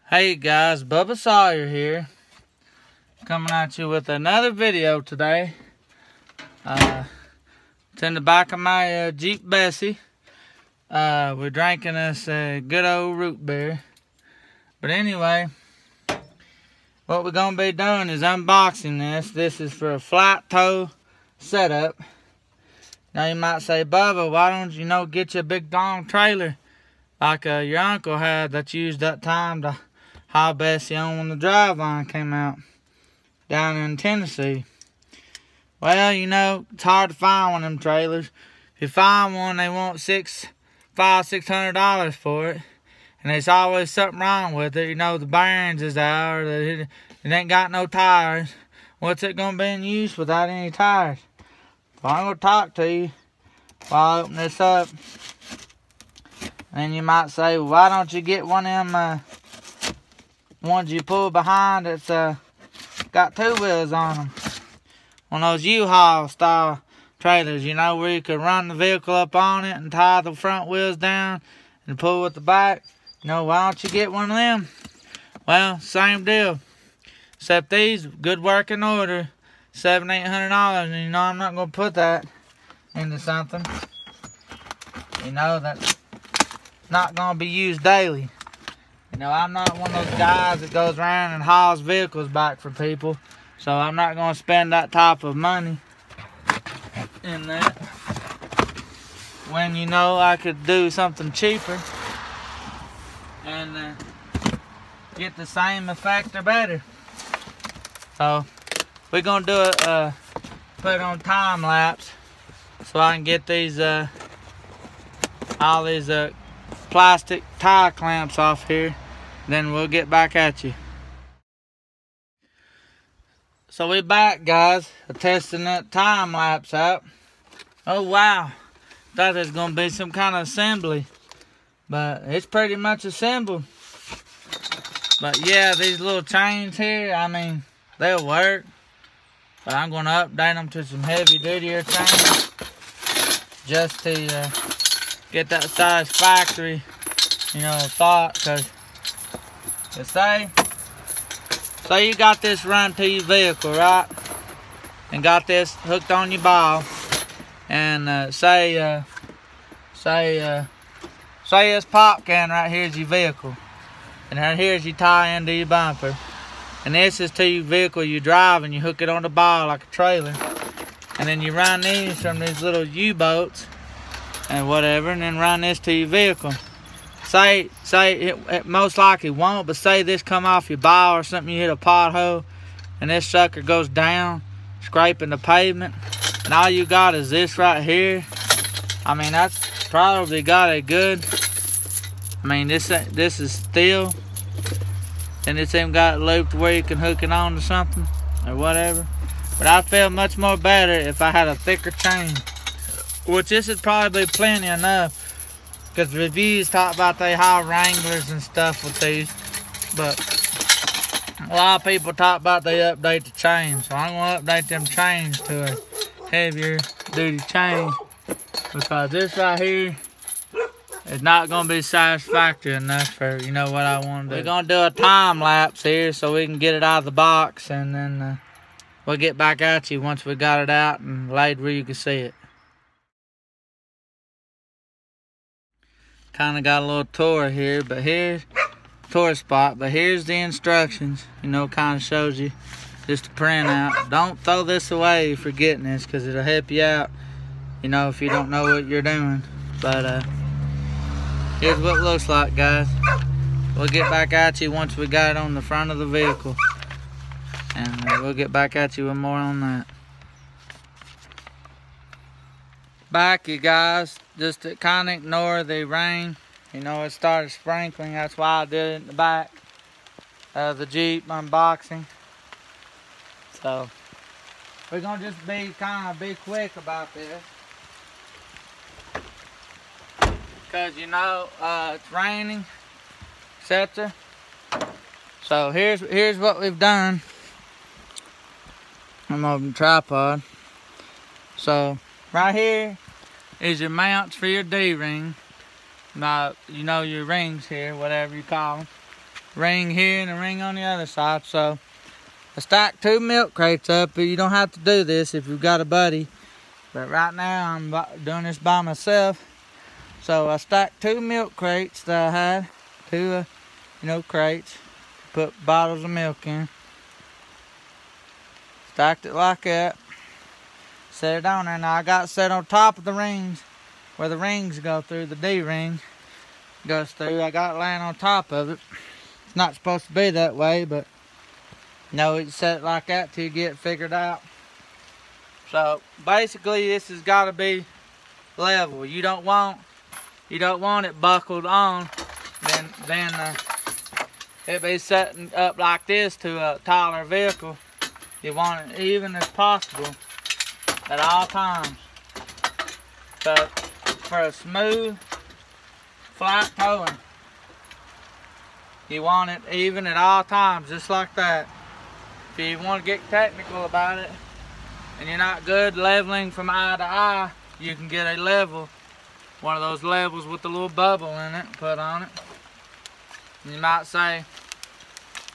Hey guys, Bubba Sawyer here, coming at you with another video today. It's in the back of my Jeep Bessie. We're drinking this good old root beer. But anyway, what we're gonna be doing is unboxing this. This is for a flat tow setup. Now you might say, Bubba, why don't you get you a big long trailer like your uncle had that you used that time to haul Bessie on when the drive line came out down in Tennessee? Well, it's hard to find one of them trailers. If you find one, they want $600 for it. And there's always something wrong with it. The bearings is out, or it ain't got no tires. What's it gonna be in use without any tires? So I'm gonna talk to you while I open this up. And you might say, well, why don't you get one of them ones you pull behind that's got two wheels on them? One of those U-Haul style trailers, where you can run the vehicle up on it and tie the front wheels down and pull with the back. Why don't you get one of them? Well, same deal. Except these, good working order, $700-800, and I'm not gonna put that into something that's not gonna be used daily. I'm not one of those guys that goes around and hauls vehicles back for people, so I'm not gonna spend that type of money in that when I could do something cheaper and get the same effect or better. So we're gonna do it, put it on time lapse so I can get these all these plastic tie clamps off here. Then we'll get back at you. So we back, guys, testing that time lapse out. Oh wow, thought there's gonna be some kind of assembly, but it's pretty much assembled. But yeah, these little chains here, they'll work, but I'm gonna update them to some heavy duty chains just to get that satisfactory thought. Because say you got this run to your vehicle, right, and got this hooked on your ball, and say this pop can right here is your vehicle, and right here is your tie into your bumper, and this is to your vehicle you drive, and you hook it on the ball like a trailer, and then you run these from these little U-boats and whatever, and then run this to your vehicle. Say it most likely won't, but say this come off your ball or something, you hit a pothole, and this sucker goes down, scraping the pavement, and all you got is this right here. That's probably got a good, this is steel, and it's even got it looped where you can hook it on to something or whatever. But I feel much more better if I had a thicker chain, which this is probably plenty enough, because reviews talk about they haul Wranglers and stuff with these, but a lot of people talk about they update the chain, so I'm gonna update them chains to a heavier duty chain, because this right here is not gonna be satisfactory enough for what I want to do. We're gonna do a time lapse here so we can get it out of the box, and then we'll get back at you once we got it out and laid where you can see it. Kind of got a little tour here, but here's tour spot, but here's the instructions. Kind of shows you just a printout. Don't throw this away forgetting this, because it'll help you out if you don't know what you're doing. But here's what it looks like, guys. We'll get back at you once we got it on the front of the vehicle, and we'll get back at you with more on that. Back, you guys, just to kind of ignore the rain. It started sprinkling. That's why I did it in the back of the Jeep unboxing. So we're gonna just be quick about this, because it's raining, etc. So here's what we've done. I'm over the tripod. So right here is your mounts for your D-ring. Your rings here, whatever you call them. ring here and a ring on the other side. So I stacked 2 milk crates up. You don't have to do this if you've got a buddy, but right now I'm doing this by myself. So I stacked 2 milk crates that I had, 2 crates, put bottles of milk in. Stacked it like that, set it on there. Now I got it set on top of the rings, where the rings go through, the D-ring goes through. I got it laying on top of it. It's not supposed to be that way, but you set it like that till you get it figured out. So basically this has got to be level. You don't want it buckled on, then it be setting up like this to a taller vehicle. You want it even as possible at all times. But for a smooth, flat towing, you want it even at all times, just like that. If you want to get technical about it, and you're not good leveling from eye to eye, you can get a level, one of those levels with a little bubble in it, put on it. And you might say,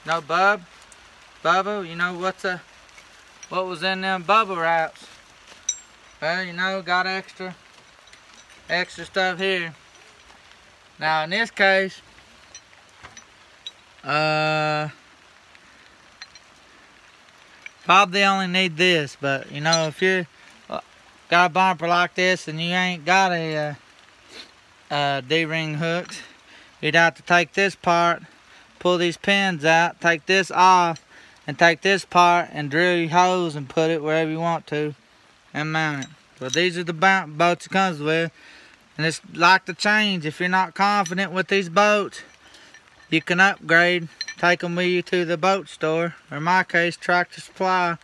no, Bubba, what was in them bubble wraps? Well, got extra stuff here. Now in this case, probably only need this, but if you got a bumper like this and you ain't got a D-ring hooks, you'd have to take this part, pull these pins out, take this off, and take this part and drill your holes and put it wherever you want to and mount it. So these are the boats it comes with, and it's like the change. If you're not confident with these boats, you can upgrade, take them with you to the boat store, or in my case, Tractor Supply,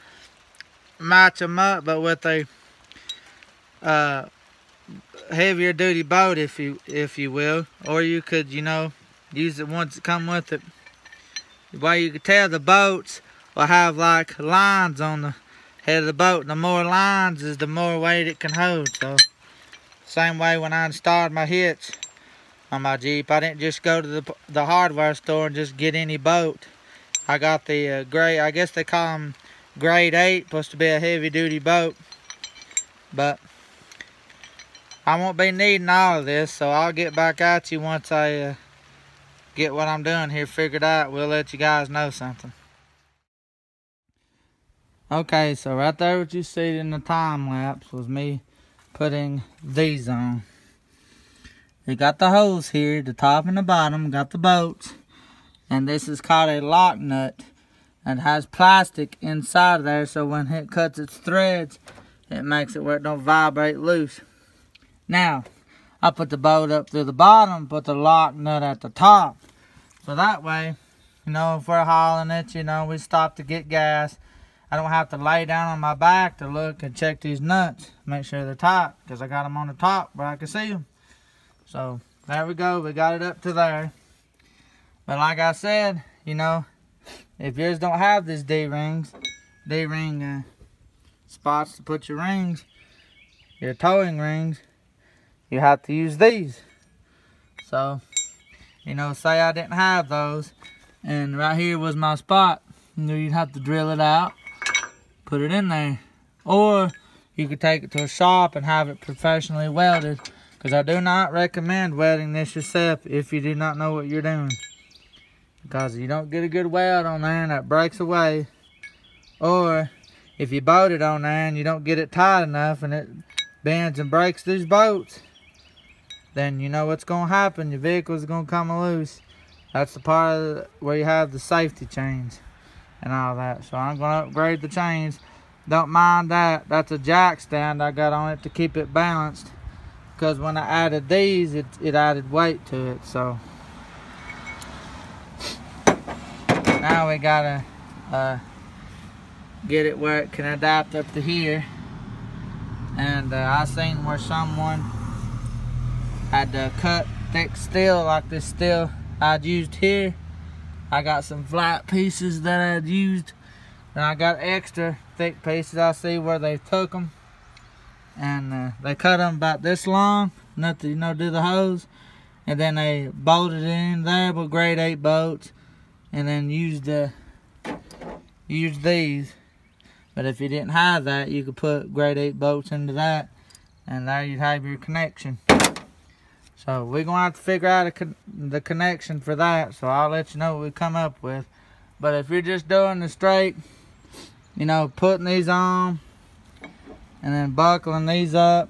match them up, but with a heavier duty boat, if you will, or you could, use the ones that come with it. Well, you can tell the boats will have like lines on the head of the boat, and the more lines is the more weight it can hold. So same way when I installed my hitch on my Jeep, I didn't just go to the hardware store and just get any boat. I got the grade, I guess they call them grade 8, supposed to be a heavy duty boat, but I won't be needing all of this, so I'll get back at you once I get what I'm doing here figured out. We'll let you guys know something. Okay, so right there what you see in the time lapse was me putting these on. You got the holes here, the top and the bottom, got the bolts, and this is called a lock nut, and has plastic inside of there, so when it cuts its threads, it makes it where it don't vibrate loose. Now, I put the bolt up through the bottom, put the lock nut at the top, so that way, if we're hauling it, we stop to get gas, I don't have to lay down on my back to look and check these nuts, make sure they're tight, because I got them on the top where I can see them. So there we go, we got it up to there. But like I said, if yours don't have these D-ring spots to put your rings, your towing rings, you have to use these. So, say I didn't have those, and right here was my spot, you'd have to drill it out, put it in there. Or you could take it to a shop and have it professionally welded, because I do not recommend welding this yourself if you do not know what you're doing, because you don't get a good weld on there and that breaks away, or if you bolt it on there and you don't get it tight enough and it bends and breaks these bolts, then you know what's going to happen. Your vehicle is going to come loose. That's the part where you have the safety chains and all that. So I'm going to upgrade the chains. Don't mind that. That's a jack stand I got on it to keep it balanced, because when I added these, it added weight to it. So now we gotta get it where it can adapt up to here. And I seen where someone had cut thick steel like this steel I'd used here. I got some flat pieces that I'd used, and I got extra thick pieces. I see where they took them, and they cut them about this long, enough to do the hose, and then they bolted it in there with grade 8 bolts, and then use these. But if you didn't have that, you could put grade 8 bolts into that, and there you'd have your connection. So we're gonna have to figure out the connection for that, so I'll let you know what we come up with. But if you're just doing the straight, you know, putting these on and then buckling these up,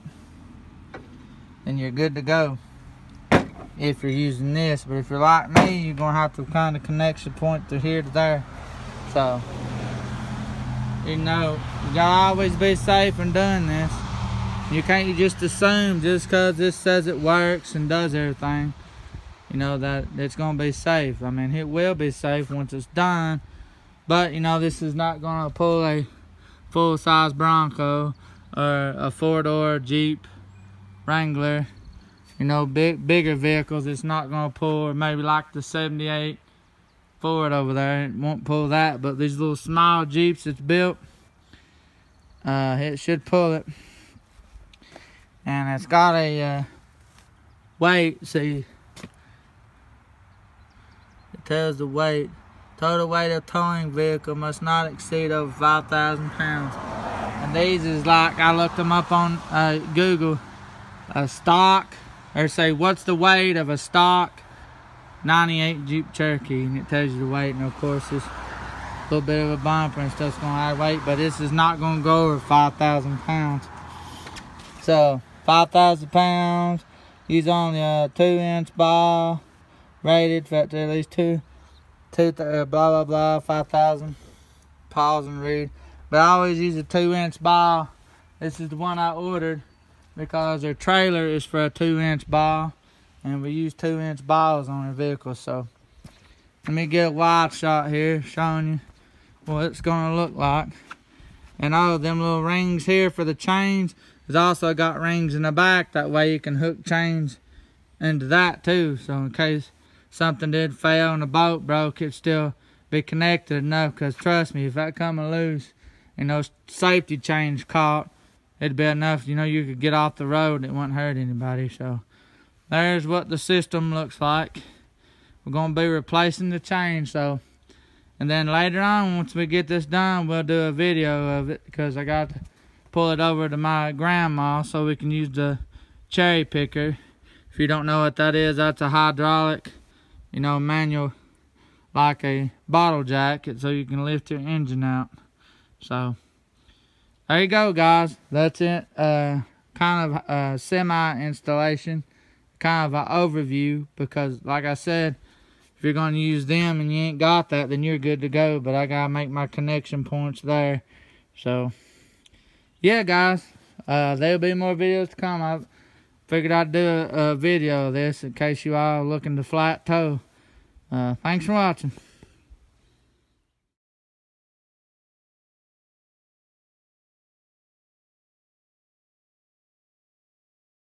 then you're good to go if you're using this. But if you're like me, you're gonna have to kind of connection point to here to there. So, you know, you gotta always be safe in doing this. You can't just assume just because this says it works and does everything, you know, that it's gonna be safe. I mean, it will be safe once it's done, but you know, this is not gonna pull a full-size Bronco or a 4-door Jeep Wrangler. You know, bigger vehicles, it's not gonna pull. Or maybe like the 78 Ford over there, it won't pull that. But these little small Jeeps it's built, it should pull it. And it's got a weight. See, it tells the weight. Total weight of towing vehicle must not exceed over 5,000 pounds. And these is like, I looked them up on Google. A stock, or say what's the weight of a stock 98 Jeep Cherokee, and it tells you the weight. And of course this little bit of a bumper and stuff's gonna add weight, but this is not gonna go over 5,000 pounds. So 5,000 pounds, use only a 2-inch ball, rated for at least two blah blah blah, 5,000. Pause and read. But I always use a 2-inch ball. This is the one I ordered because their trailer is for a 2-inch ball, and we use 2-inch balls on our vehicles. So let me get a wide shot here showing you what it's gonna look like. And all of them little rings here for the chains, it's also got rings in the back, that way you can hook chains into that too, so in case something did fail and the boat broke, it'd still be connected enough. Because trust me, if that coming loose and those safety chains caught, it'd be enough, you know, you could get off the road and it wouldn't hurt anybody. So there's what the system looks like. We're gonna be replacing the chain. So, and then later on, once we get this done, we'll do a video of it, because I got to pull it over to my grandma so we can use the cherry picker. If you don't know what that is, that's a hydraulic, you know, manual, like a bottle jack, so you can lift your engine out. So there you go, guys. That's it. Kind of a semi-installation, kind of an overview, because like I said, if you're going to use them and you ain't got that, then you're good to go. But I got to make my connection points there. So yeah, guys, there'll be more videos to come. I figured I'd do a video of this in case you all looking to flat tow. Thanks for watching.